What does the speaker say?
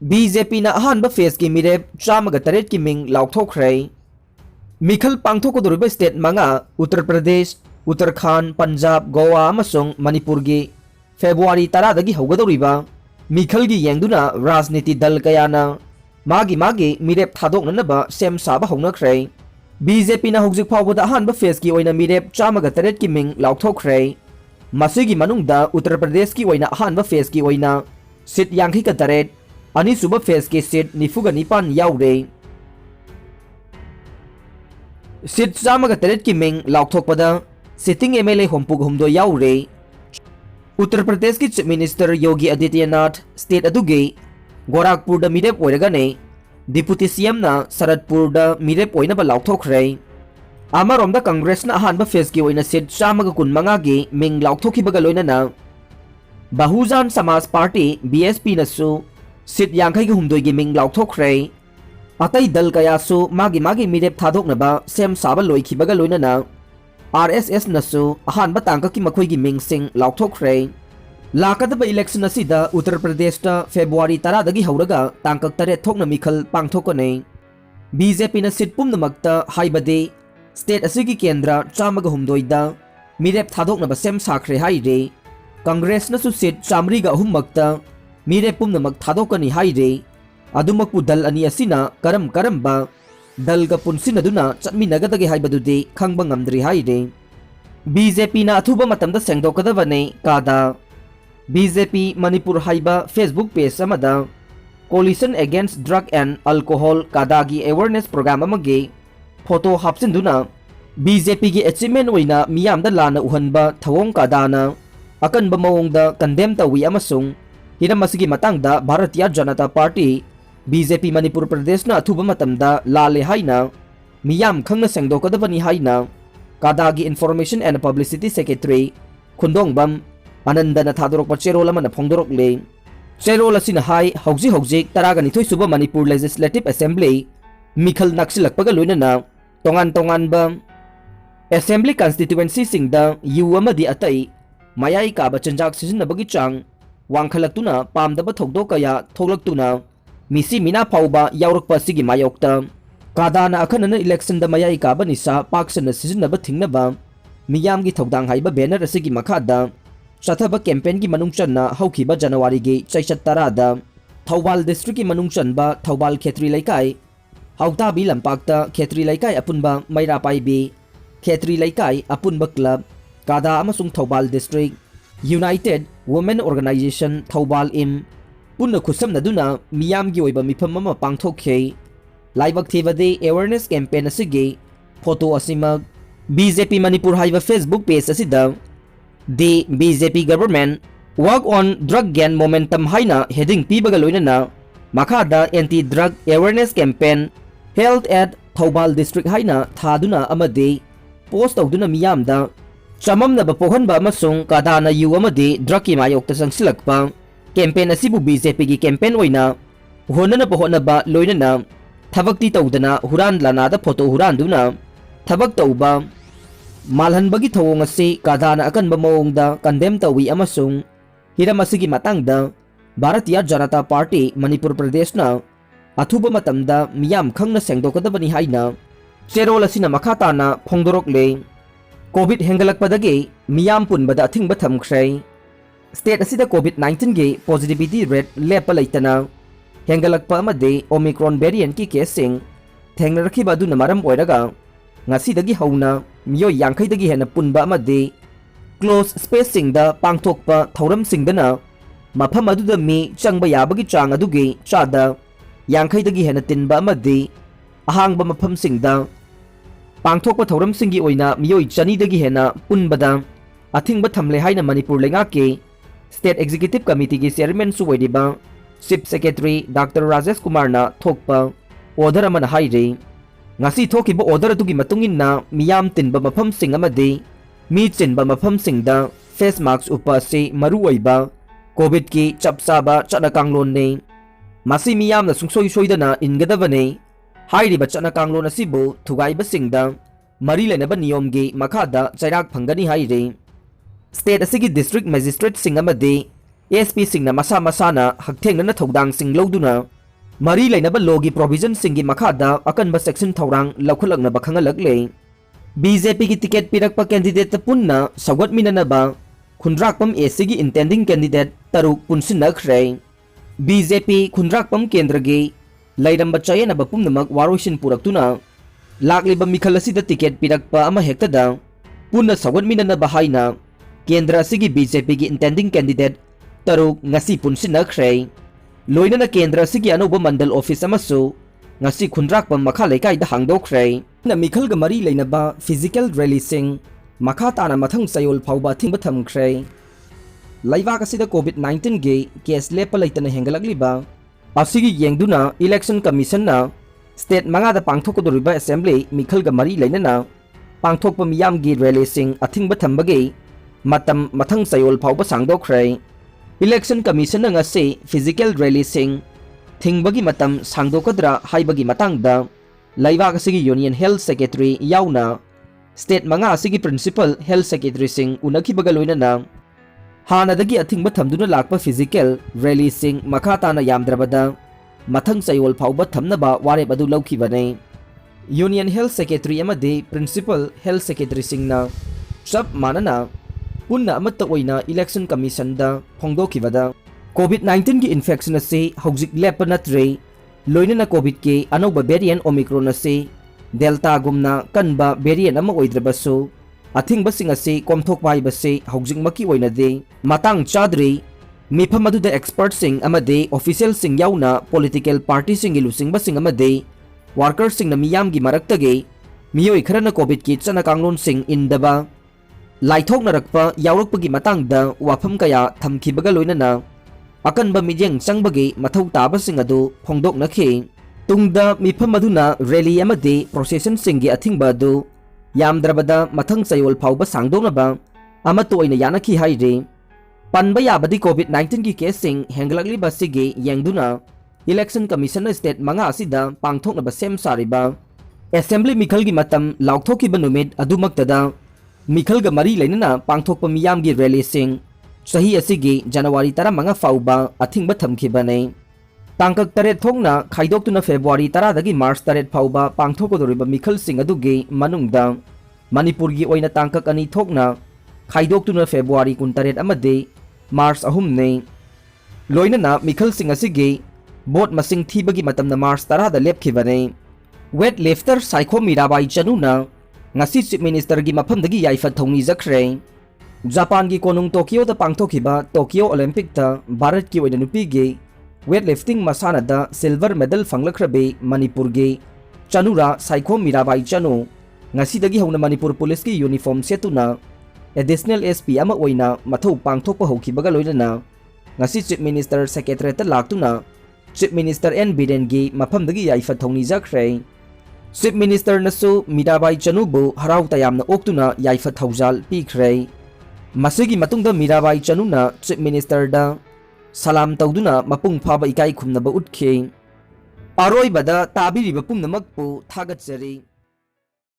BJP ना अहानबा face की मिरेप चामगा तरेट की मिंग लाउथोखरे मिखल पांगथोकदोरिबा स्टेट मंगा उत्तर प्रदेश उत्तराखंड पंजाब गोवा अमसुंग मणिपुर की फेब्रुआरी 10 दगी हौगदोरिबा मिखल की येंगदुना राजनीति दल कयाना मागी मागी मिरेप थादोकननबा सेम साबा हौनखरे बीजेपी ना हौजिक फावबदा अहानबा फेस की ओइना मिरेप चामगा तरेट की मिंग लाउथोखरे मसिगी मनुंगदा उत्तर प्रदेश की ओइना अहानबा फेस की ओइना सीट यांखी का तरेट अनिसुबा फेस की सीट निफुगा निपान याउरे सीट चामगा तरेट की मिंग लाउथोकपदा सिटिंग एमएलए होमपुग हुमदो याउरे उत्तर प्रदेश की chief minister Yogi Adityanath state अदुगे गोरखपुर मिरेप ओइरगाने डिप्यूटी सीएम ना शरदपुर मिरेप ओइनबा लाउथोखरे अमरोमदा कांग्रेस ना अहानबा फेस की ओइना सीट चामगा कुनमंगा की Ming लाउथोखिबगा लोइनना Bahujan Samaj party BSP नसु seat यांखई हुमदोई की मिंग लाउथोखरे अतई दल कयासु मागी मागी मिरेप थादोकनबा सेम साबा लोइखिबगा लोइनना आरएसएस नसु अहानबा तांका की मखोई की मिंग सिंग लाउथोखरे लाकदबा इलेक्शन असिदा उत्तर प्रदेश ता फेब्रुआरी 10 दगी हौरगा तांकक तरे थोकना मिखल पांगथोकने बीजेपी ना सीट पुमनमक्ता हाइबदे स्टेट असिगी केंद्र चामगा हुमदोइदा मिरेप थादोकनबा सेम साखरे हाइरे कांग्रेस नसु सीट चामरीगा अहुमक्ता मिरेप पुमनमक थादोकनी हाइरे अदुमकपु दल अनि असिना करम दलगा पुनसिनदुना चटमिनगदगे हाइबदुदे खंगबा ngamdri हाइरे बीजेपी ना अथुबा मतमदा सेंगदोकदबने कादा बीजेपी मणिपुर हाइबा फेसबुक पेज अमदा coalition against drug and alcohol कादागी अवेयरनेस प्रोग्राम अमगे फोटो हापसिनदुना बीजेपी की अचीवमेंट ओइना मियामदा लाना उहनबा थवोंग कादाना अकनबा मवोंगदा कंडेम तवी अमसुंग हिरम असिगी मतंगदा भारतीय जनता पार्टी बीजेपी मणिपुर प्रदेश ना अथुबा मतमदा लाले हाइना मियाम खंगना सेंगदोकदबनी हाइना कादागी information and publicity secretary Khundongbam आनंदना थादोरकपा चेरोल अमना फोंदोरकले चेरोल असिना हाई हौजी हौजी 12 सुबा मणिपुर लेजिस्लेटिव असेंबली मिखल नक्सिलकपगा लोइनना तोंगान तोंगानबा असेंबली कॉन्स्टिट्यूएंसी सिंगदा यू अमदी अतई मयाई काबा चंजाक सिजनबगी चांग वांखलक्तुना पामदबा थोकदो कया थोलक्तुना मिसी मिना फाउबा यावरकपा सिगी मायोक्ता कादाना अखनना इलेक्शन दा मयाई काबा निसा पाक्सना सिजनबा थिंगनबा मियामगी थौदांग हाइबा बैनर असिगी मखादा चथबा कैंपेन की मनुंग चन्ना हौखिबा जनवरी की चैचत 10 दा थौबाल डिस्ट्रिक्ट की मनुंग चनबा थौबाल खेत्री लैकाई हौताबी लंपाक्ता खेत्री लैकाई अपुनबा मैरा पाइबी खेत्री लैकाई अपुनबा क्लब कादा अमसुंग Thoubal district united women organisation Thoubal इम पुन्ना खुसमनदुना मियामगी ओइबा मिफम अमा पांगथोखे लाइबक थेबदे अवेयरनेस कैंपेन असिगे फोटो असिमग बीजेपी मणिपुर हाइबा फेसबुक पेज असिदा The BJP government work on drug gain momentum haina heading pibaga loinana makhada anti drug awareness campaign held at Thoubal district haina thaduna amade post tawduna miyamda chamamna ba pohanba amasung kadana yu amade drug ki mayokta sangsilakpa campaign asibu BJP gi campaign oina honana pohona ba loinana thabakti tawdana huran lana da photo huran duna thabak tawba मालहनबगी थवोंग असे कादाना अकनबा मवोंगदा condemn तवी अमसुंग हिरम असिगी मतंगदा Bharatiya Janata party Manipur प्रदेश ना अथुबा मतमदा मियाम खंगना सेंगदोकदबनी हाइना चेरोल असिना मखाताना फोंदोरकले कोविड हेंगलकपदगे मियाम पुनबदा अथिंगबा थमख्रे स्टेट असिदा कोविड 19 के पॉजिटिविटी रेट लेप लैतना हेंगलकपा अमदे ओमिक्रॉन वेरिएंट की केसिंग थेंगनरखिबा दुना मरम ओइरगा ngasi hauna miyo yankhai dagi hena punba amade close spacing da pangthokpa thoram singdana mapham aduda mi changba yabagi chang adugi chada yankhai dagi hena tinba amade ahangba mapham singda pangthokpa thoram singi oina miyo chani dagi hena punbada athingba thamle haina manipur lenga ke state executive committee ki chairman su oidiba chief secretary dr rajesh kumar na thokpa order amana haire ngasi thokiba order atugi matungin na miyam tinba mafam sing amade mi chinba mafam singda face mask upa se maru oiba covid ki chapsaba chana kanglon ne masi miyam na sungsoi soidana ingadabane hairiba chana kanglon asibu thugaiba singda mari lenaba niyom gi makhada chairak phangani haire state asigi district magistrate sing amade SP सिंगना मसा मसाना हकथेंगना थौदांग लौदुना मरी लेनबा लोगी provision सिंगी मखादा अकनबा section थौरांग लौखलकनबा खंगलकले BJP की ticket पिरकपा candidate पुन्ना सौगतमिननबा खुंद्राकपम AC की intending candidate तरुक पुनसिनखरे BJP खुंद्राकपम केंद्र की लैरंबा चयनबा पुमनमक वारोइसिन पुरक्तुना लाक्लिबा मिखल असिदा ticket पिरकपा अमा हेक्तदा पुन्ना सौगतमिननबा हाइना केंद्र असिगी BJP की इंटेंडिंग कैंडिडेट तरुक ngasi पुनसिनखरे लोइनना केंद्र असिगी अनोबा मंडल ऑफिस अमसु ngasi खुंद्राकपम मखा लेकाइदा हांगदोखरे ना मिखल ग मरी लेनबा फिजिकल रैली सिंग मखा ताना मथंग सयोल फाउबा थिंग थमखरे लैवाक असिदा कोविड-19 गे केस लेप लेतन हेंगलकलिबा असिगी येंगदुना इलेक्शन कमीशन ना स्टेट मंगादा पांगथोकदोरिबा असेंबली मिखल ग मरी लेनना पांगथोकपा मियाम गी रैली सिंग अथिंग थमबगे मतम मथंग सयोल फाउबा सांगदोखरे इलेक्शन कमीशन ना ngasi फिजिकल रैली सिंग थिंगबगी मतम सांगदोकद्रा हाइबगी मतंगदा लैवाक असिगी यूनियन हेल्थ सेक्रेटरी याउना स्टेट मंगा असिगी प्रिंसिपल हेल्थ सेक्रेटरी सिंग उनखिबगा लोइनना हानदगी अथिंगबा थमदुना लाकपा फिजिकल रैली सिंग मखा ताना यामद्रबदा मथंग सयोल फाउबा थमनबा वारेब अदु लौखिबने यूनियन हेल्थ सेक्रेटरी अमदे प्रिंसिपल हेल्थ सेक्रेटरी सिंगना सब मानना पुन्ना अमत्ता ओइना इलेक्शन कमीशन दा फोंगदोखिबदा कोविड-19 की इन्फेक्शन से हौजिक लेप नत्रे लोइनना कोविड के अनौबा वेरिएंट ओमिक्रोन से डेल्टा गुमना कनबा वेरिएंट अमा ओइद्रबसु अथिंगबसिंग असे कोमथोकबा हाइबसे हौजिक मकी ओइनदे मातांग चाद्रे मिफम अदुदा एक्सपर्ट सिंग अमदे ऑफिशियल सिंग याउना पॉलिटिकल पार्टी सिंग लुसिंग बसिंग अमदे वर्कर सिंग न मियाम की मरक्तगे मियोइ खरना कोविड की चना कांगलोन सिंग इंदबा लाइथोकनरकपा यावरकपगी मतंगदा वाफम कया थमखिबगा लोइनना अकनबा मिजेंग चंगबगे मथौ ताबसिंग अदु फोंदोकनखि तुंगदा मिफम अदुना रैली अमदे प्रोसेशन सिंगी अथिंगबा अदु यामद्रबदा मथंग सयोल फाउबा सांगदोनबा अमतो ओइना यानखि हाइरे पनबा याबदी कोविड-19 की केसिंग हेंगलकलिबा सिगी येंगदुना इलेक्शन कमीशन स्टेट मंगा असिदा पांगथोकनबा सेम सारिबा असेंबली मिखल की मतम लाउथोकिबा नुमित अदुमक्तदा मिखल ग मरी लेनना पांगथोकपा मियाम की रैली सिंग सही असिगी जनवरी 15 फाउबा अथिंगबा थमखिबने तांकक 3 थोंगना खाइदोक्तुना फेब्रुवारी 10 दगी मार्च 3 फाउबा पांगथोकदोरिबा मिखल सिंग अदुगी मनुंगदा मणिपुर की ओइना तांकक अनि थोंगना खाइदोक्तुना फेब्रुवारी 19 अमदे मार्च 3 ने लोइनना मिखल सिंग असिगी बोट मसिंग थीबगी मतमना मार्च 10 दा लेपखिबने वेट लिफ्टर साइखो मीराबाई चनुना ngasi chief minister gi mafamdagi yaifa thongni jakre Japan की कोनुंग टोक्यो दा पांगथोखिबा टोक्यो ओलंपिक दा भारत की ओइना नुपी गे वेटलिफ्टिंग मसाना दा सिल्वर मेडल फंगलखरबे मणिपुर गे चनुरा साइखो मीराबाई चनु ngasi हौना मणिपुर पुलिस की यूनिफॉर्म सेतुना एडिशनल SP अमा ओइना मथौ पांगथोकपा हौखिबगा लोइनना ngasi चीफ मिनिस्टर सेक्रेटरीट लाक्तुना चीफ मिनिस्टर एन बिरेन गी मफमदगी याइफा थौनी जखरे चीफ मिनिस्टर नसु मीराबाई चनुबु हराउ तयामना ओक्तुना याइफा थौजाल पीखरे मसिगी मतुंगदा मीराबाई चनुना चीफ मिनिस्टर दा सलाम तौदुना मपुंग फाबा इकाई खुमनबा उठखे अरोइबदा ताबिरिबा पुंगनमकपु थागतजरी।